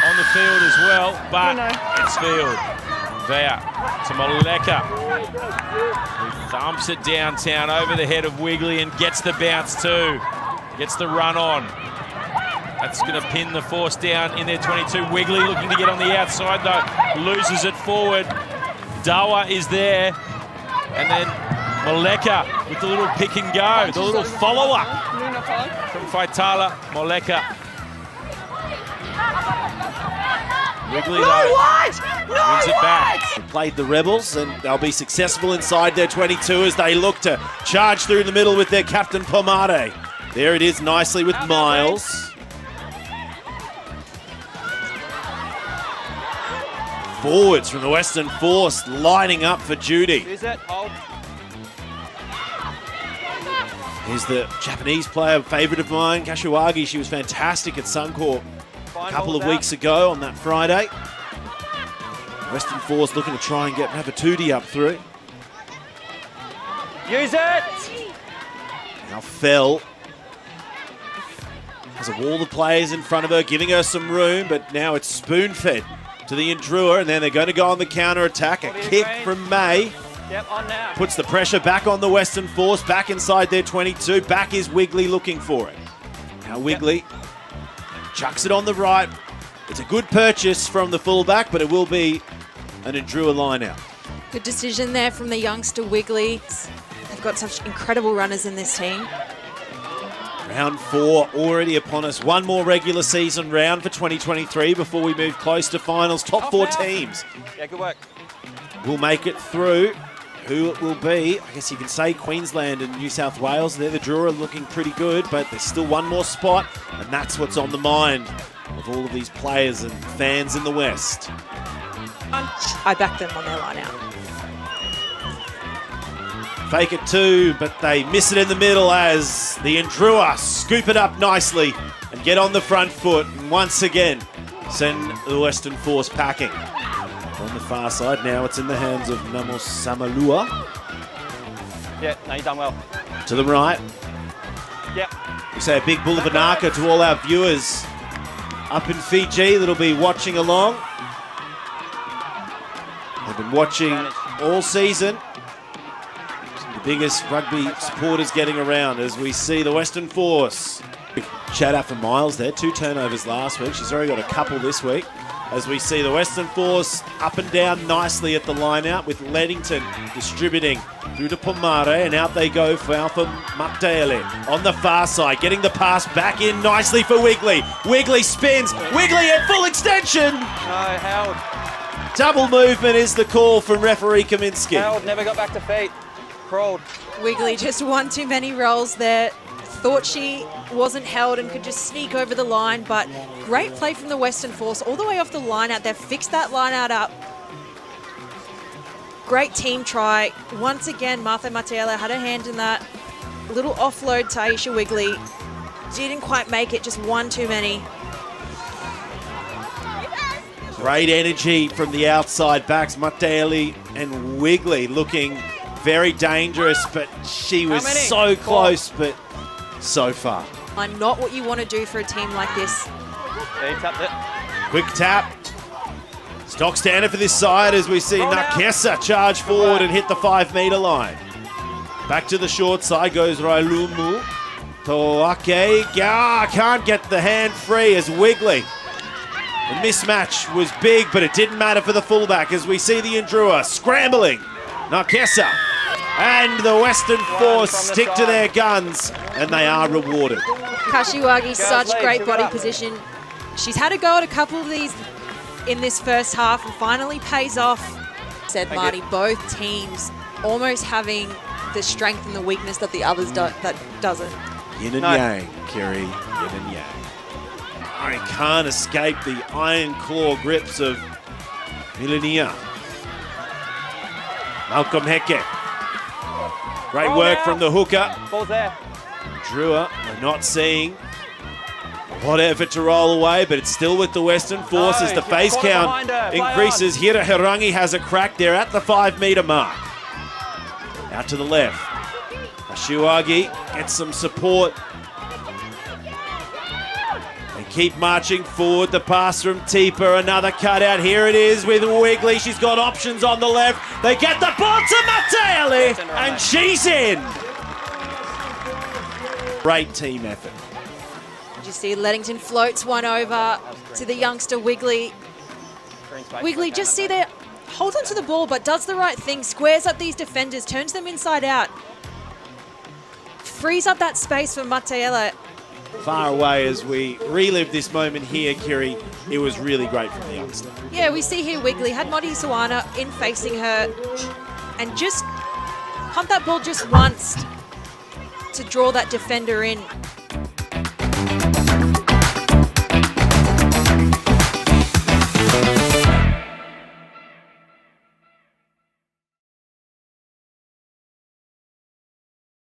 on the field as well, but it's field. There to Moleka, who thumps it downtown over the head of Wigley and gets the bounce too. Gets the run on. That's going to pin the Force down in their 22. Wigley looking to get on the outside though, loses it forward. Dawa is there, and then Moleka with the little pick and go, the little follow-up from Faitala Moleka. Wigley wins it back. They played the Rebels and they'll be successful inside their 22 as they look to charge through the middle with their captain Pomare. There it is nicely with Miles. Forwards from the Western Force lining up for duty. Here's the Japanese player, favourite of mine, Kashiwagi. She was fantastic at Suncorp a couple of weeks ago on that Friday. Western Force looking to try and have a 2D up through. Use it! Now Fell has a wall of players in front of her, giving her some room, but now it's spoon-fed to the Indrua, and then they're going to go on the counter-attack. A kick from May. Yep, on now. Puts the pressure back on the Western Force, back inside their 22. Back is Wigley looking for it. Now Wigley chucks it on the right. It's a good purchase from the fullback, but it will be an Indrua line-out. Good decision there from the youngster Wigley. They've got such incredible runners in this team. Round 4 already upon us. One more regular season round for 2023 before we move close to finals. Top 4 teams. Yeah, good work. Will make it through. Who it will be, I guess you can say Queensland and New South Wales. They're the drawer, looking pretty good, but there's still one more spot, and that's what's on the mind of all of these players and fans in the West. I back them on their line out. Fake it too, but they miss it in the middle as the Indrua scoop it up nicely and get on the front foot, and once again send the Western Force packing. On the far side, now it's in the hands of Namos Samalua. Yeah, no, you've done well. To the right. Yep. We say a big Bulavanaka to all our viewers up in Fiji that'll be watching along. They've been watching all season. Some of the biggest rugby supporters getting around as we see the Western Force. Big shout out for Miles there, 2 turnovers last week. She's already got a couple this week. As we see the Western Force up and down nicely at the line-out with Leddington distributing through to Pomare, and out they go for Alpha Mateele on the far side, getting the pass back in nicely for Wigley. Wigley spins, Wigley at full extension! No, Howard. Double movement is the call from referee Kaminsky. Howard never got back to feet. Crawled. Wigley just one too many rolls there. Thought she wasn't held and could just sneak over the line, but great play from the Western Force all the way off the line out. They've fixed that line out up. Great team try. Once again, Martha Mateele had a hand in that. Little offload to Aiysha Wigley. Didn't quite make it, just one too many. Great energy from the outside backs. Mateli and Wigley looking very dangerous, but she was so close, but so far. Not what you want to do for a team like this. Quick tap. Stock standard for this side as we see Nakesa charge forward and hit the 5 metre line. Back to the short side goes Railumu. Toake can't get the hand free as Wigley. The mismatch was big, but it didn't matter for the fullback as we see the Indrua scrambling. Nakesa and the Western Force stick to their guns, and they are rewarded. Kashiwagi, such great body position. She's had a go at a couple of these in this first half and finally pays off. Said Marty, both teams almost having the strength and the weakness that the others that doesn't. Yin and yang, Kiri, yin and yang. I can't escape the iron claw grips of Milania. Malcolm Heke. Great work from the hooker. Ball's there. Drua, we're not seeing a lot of effort to roll away, but it's still with the Western Force as the face count increases. Hira Hirangi has a crack there at the 5 metre mark. Out to the left. Kashiwagi gets some support. They keep marching forward. The pass from Teepa, another cutout. Here it is with Wigley. She's got options on the left. They get the ball to Mateali, and she's in. Great team effort. You see Leddington floats one over to the youngster Wigley. Wigley, just see there, holds onto the ball, but does the right thing, squares up these defenders, turns them inside out, frees up that space for Mateela. Far away as we relive this moment here, Kiri. It was really great from the youngster. Yeah, we see here Wigley had Modi Sawana in facing her and just pumped that ball just once to draw that defender in.